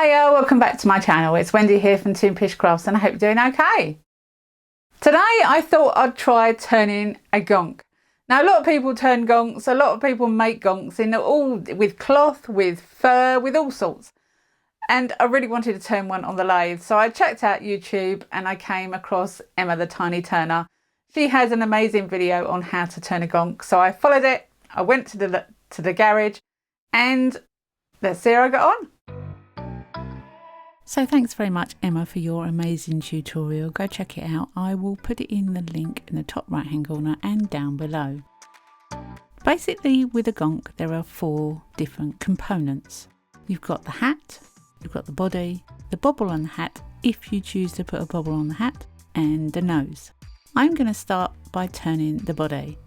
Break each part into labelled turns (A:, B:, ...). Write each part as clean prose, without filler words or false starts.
A: Hiya, welcome back to my channel. It's Wendy here from Toon Pish Crafts and I hope you're doing okay. Today I thought I'd try turning a gonk. Now a lot of people turn gonks, a lot of people make gonks in all with cloth, with fur, with all sorts. And I really wanted to turn one on the lathe. So I checked out YouTube and I came across Emma the Tiny Turner. She has an amazing video on how to turn a gonk. So I followed it, I went to the garage and let's see how I got on. So thanks very much Emma for your amazing tutorial. Go check it out. I will put it in the link in the top right hand corner and down below. Basically with a gonk there are 4 different components. You've got the hat, you've got the body, the bobble on the hat if you choose to put a bobble on the hat, and the nose. I'm going to start by turning the body.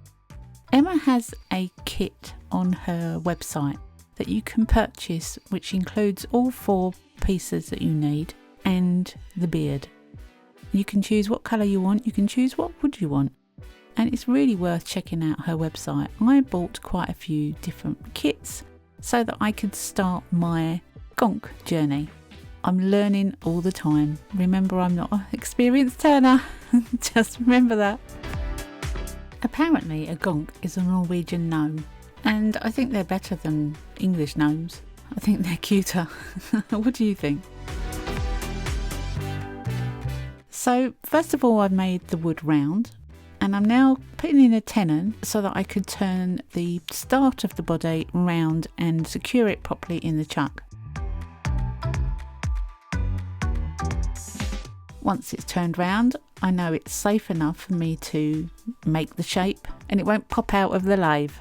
A: Emma has a kit on her website that you can purchase which includes all 4 pieces that you need and the beard. You can choose what colour you want, you can choose what wood you want, and it's really worth checking out her website. I bought quite a few different kits so that I could start my gonk journey. I'm learning all the time. Remember, I'm not an experienced turner. Just remember that. Apparently a gonk is a Norwegian gnome, and I think they're better than English gnomes. I think they're cuter. What do you think? So first of all I've made the wood round and I'm now putting in a tenon so that I could turn the start of the body round and secure it properly in the chuck. Once it's turned round, I know it's safe enough for me to make the shape and it won't pop out of the lathe.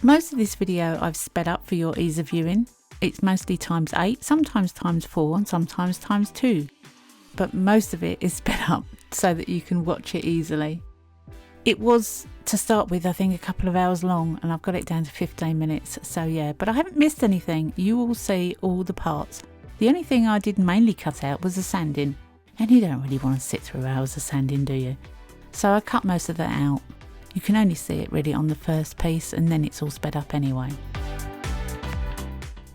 A: Most of this video I've sped up for your ease of viewing. It's mostly ×8, sometimes ×4 and sometimes ×2. But most of it is sped up so that you can watch it easily. It was, to start with, I think a couple of hours long and I've got it down to 15 minutes. So yeah, but I haven't missed anything. You will see all the parts. The only thing I did mainly cut out was the sanding. And you don't really want to sit through hours of sanding, do you? So I cut most of that out. You can only see it really on the first piece and then it's all sped up anyway.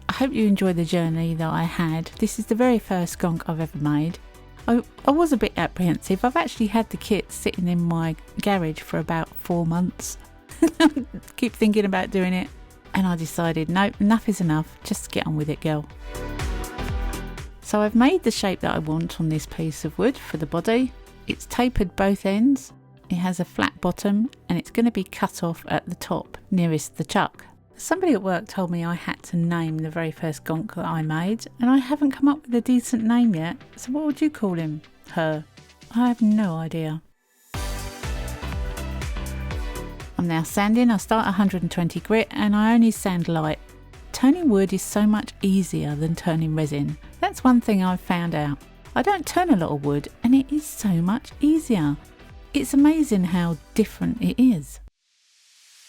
A: I hope you enjoyed the journey that I had. This is the very first gonk I've ever made. I was a bit apprehensive. I've actually had the kit sitting in my garage for about 4 months. Keep thinking about doing it and I decided no, enough is enough, just get on with it girl. So I've made the shape that I want on this piece of wood for the body. It's tapered both ends. It has a flat bottom and it's going to be cut off at the top nearest the chuck. Somebody at work told me I had to name the very first gonk that I made and I haven't come up with a decent name yet. So what would you call him? Her? I have no idea. I'm now sanding. I start 120 grit and I only sand light. Turning wood is so much easier than turning resin. That's one thing I've found out. I don't turn a lot of wood and it is so much easier. It's amazing how different it is.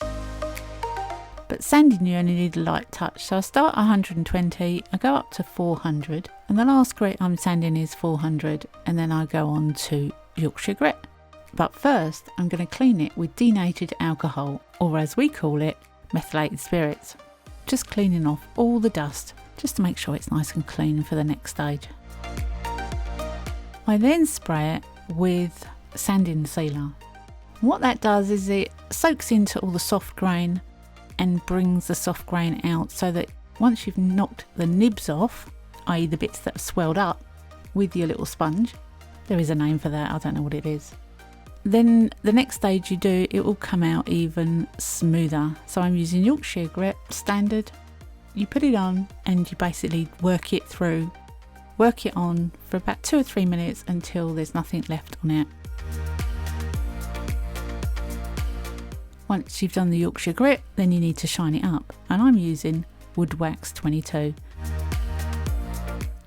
A: But sanding you only need a light touch, so I start 120, I go up to 400 and the last grit I'm sanding is 400 and then I go on to Yorkshire grit. But first I'm going to clean it with denated alcohol, or as we call it, methylated spirits. Just cleaning off all the dust just to make sure it's nice and clean for the next stage. I then spray it with sanding sealer. What that does is it soaks into all the soft grain and brings the soft grain out so that once you've knocked the nibs off, i.e. the bits that have swelled up with your little sponge, there is a name for that, I don't know what it is, then the next stage you do, it will come out even smoother. So I'm using Yorkshire grit standard. You put it on and you basically work it through, work it on for about 2 or 3 minutes until there's nothing left on it. Once you've done the Yorkshire grit, then you need to shine it up, and I'm using Wood Wax 22.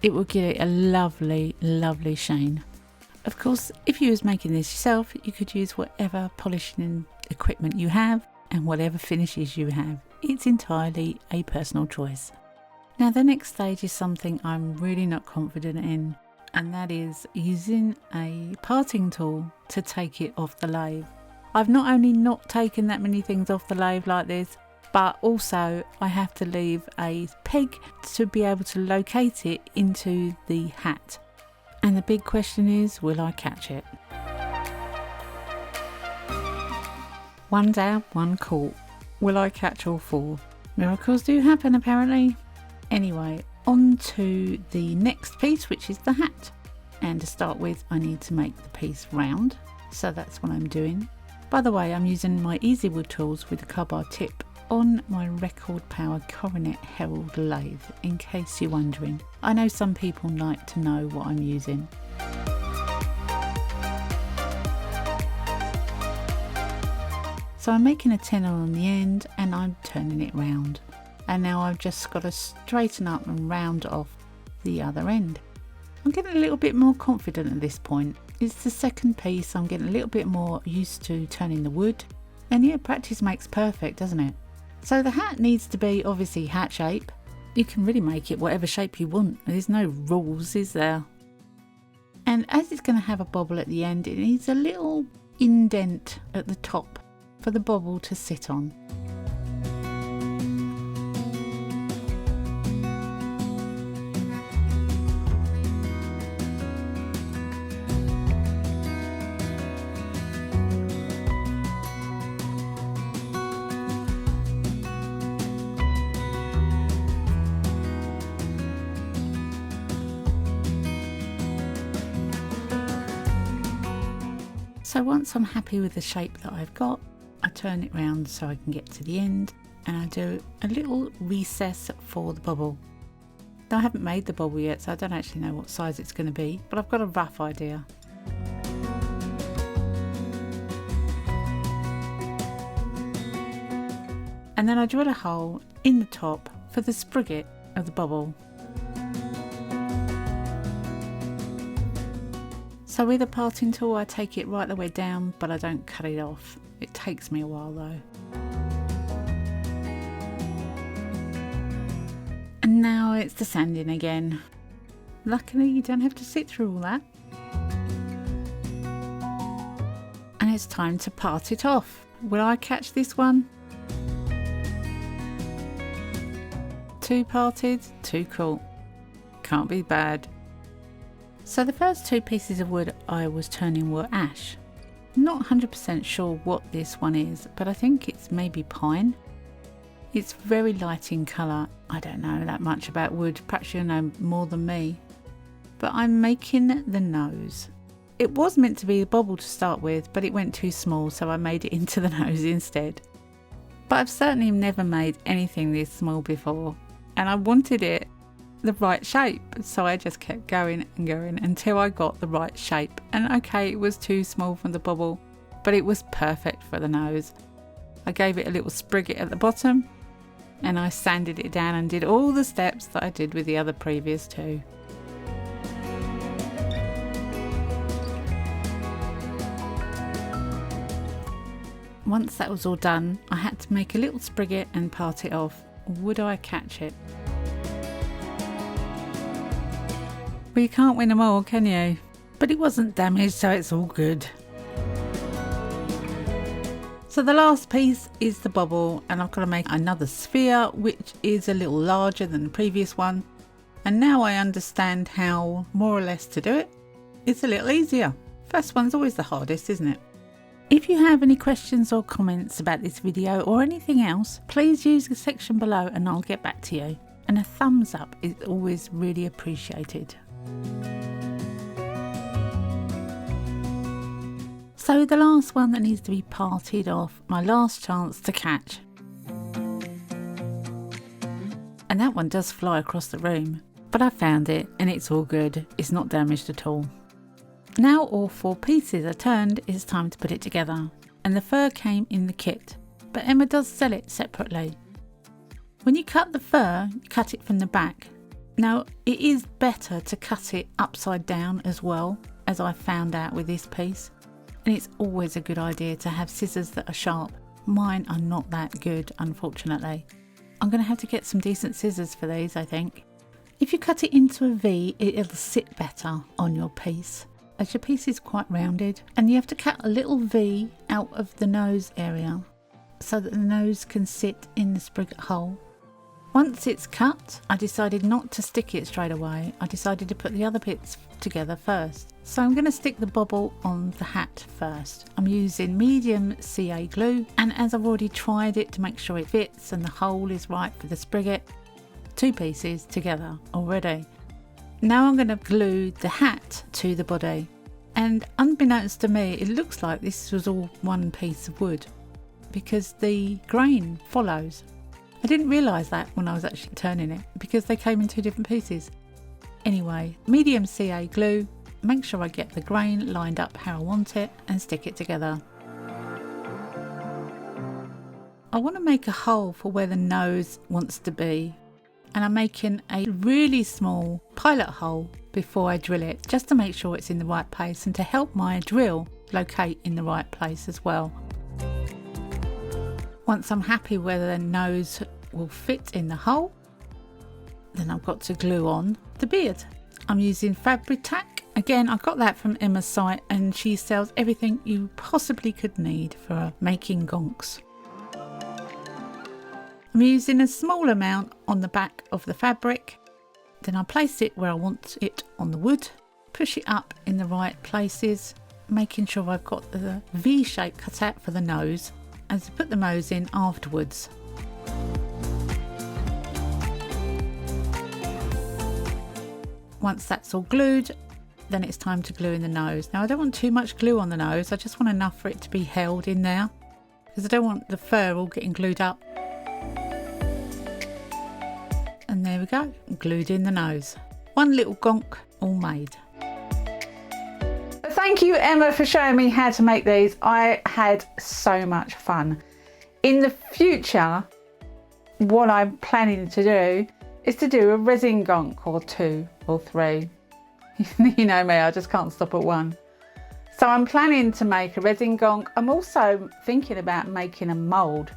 A: It will give it a lovely, lovely shine. Of course, if you was making this yourself, you could use whatever polishing equipment you have and whatever finishes you have. It's entirely a personal choice. Now the next stage is something I'm really not confident in, and that is using a parting tool to take it off the lathe. I've not only not taken that many things off the lathe like this, but also I have to leave a peg to be able to locate it into the hat. And the big question is, will I catch it? One down, one caught. Will I catch all four? Miracles do happen apparently. Anyway, on to the next piece, which is the hat. And to start with, I need to make the piece round. So that's what I'm doing. By the way, I'm using my Easy Wood tools with the car-bar tip on my record power coronet herald lathe, in case you're wondering. I know some people like to know what I'm using. So I'm making a tenner on the end and I'm turning it round. And now I've just got to straighten up and round off the other end. I'm getting a little bit more confident at this point. It's the second piece, I'm getting a little bit more used to turning the wood. And yeah, practice makes perfect, doesn't it? So the hat needs to be obviously hat shape. You can really make it whatever shape you want. There's no rules, is there? And as it's going to have a bobble at the end, it needs a little indent at the top for the bobble to sit on. So once I'm happy with the shape that I've got, I turn it round so I can get to the end and I do a little recess for the bobble. Now I haven't made the bobble yet, so I don't actually know what size it's going to be, but I've got a rough idea. And then I drill a hole in the top for the spriget of the bobble. So with a parting tool I take it right the way down, but I don't cut it off. It takes me a while though. And now it's the sanding again. Luckily you don't have to sit through all that. And it's time to part it off. Will I catch this one? Two parted, two caught. Can't be bad. So the first two pieces of wood I was turning were ash. Not 100% sure what this one is, but I think it's maybe pine. It's very light in colour. I don't know that much about wood, perhaps you know more than me. But I'm making the nose. It was meant to be a bobble to start with, but it went too small, so I made it into the nose instead. But I've certainly never made anything this small before, and I wanted it the right shape, so I just kept going and going until I got the right shape. And okay, it was too small from the bobble, but it was perfect for the nose. I gave it a little spriget at the bottom and I sanded it down and did all the steps that I did with the other previous two. Once that was all done, I had to make a little spriget and part it off. Would I catch it? Well, you can't win them all, can you? But it wasn't damaged, so it's all good. So the last piece is the bobble, and I've got to make another sphere, which is a little larger than the previous one. And now I understand how more or less to do it. It's a little easier. First one's always the hardest, isn't it? If you have any questions or comments about this video or anything else, please use the section below and I'll get back to you. And a thumbs up is always really appreciated. So the last one that needs to be parted off, my last chance to catch. And that one does fly across the room, but I found it and it's all good. It's not damaged at all. Now all four pieces are turned, it's time to put it together. And the fur came in the kit, but Emma does sell it separately. When you cut the fur, you cut it from the back. Now it is better to cut it upside down as well, as I found out with this piece. And it's always a good idea to have scissors that are sharp. Mine are not that good, unfortunately. I'm going to have to get some decent scissors for these, I think. If you cut it into a V, it'll sit better on your piece, as your piece is quite rounded. And you have to cut a little V out of the nose area. so that the nose can sit in the spigot hole. Once it's cut, I decided not to stick it straight away. I decided to put the other bits together first. So I'm going to stick the bobble on the hat first. I'm using medium CA glue, and as I've already tried it to make sure it fits and the hole is right for the spigot, 2 pieces together already. Now I'm going to glue the hat to the body, and unbeknownst to me it looks like this was all one piece of wood because the grain follows. I didn't realise that when I was actually turning it because they came in 2 different pieces. Anyway, medium CA glue, make sure I get the grain lined up how I want it and stick it together. I want to make a hole for where the nose wants to be, and I'm making a really small pilot hole before I drill it, just to make sure it's in the right place and to help my drill locate in the right place as well. Once I'm happy where the nose will fit in the hole, then I've got to glue on the beard. I'm using fabric tack. Again, I got that from Emma's site, and she sells everything you possibly could need for making gonks. I'm using a small amount on the back of the fabric. Then I place it where I want it on the wood, push it up in the right places, making sure I've got the V shape cut out for the nose, and to put the nose in afterwards. Once that's all glued, then it's time to glue in the nose. Now I don't want too much glue on the nose, I just want enough for it to be held in there, because I don't want the fur all getting glued up. And there we go, glued in the nose. One little gonk all made. Thank you, Emma, for showing me how to make these. I had so much fun. In the future, what I'm planning to do is to do a resin gunk or 2 or 3. You know me, I just can't stop at one. So I'm planning to make a resin gunk. I'm also thinking about making a mould.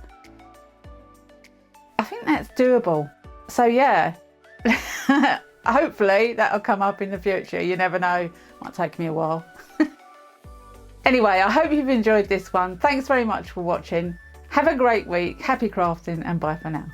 A: I think that's doable. So yeah, hopefully that'll come up in the future. You never know, might take me a while. Anyway, I hope you've enjoyed this one. Thanks very much for watching. Have a great week, happy crafting, and bye for now.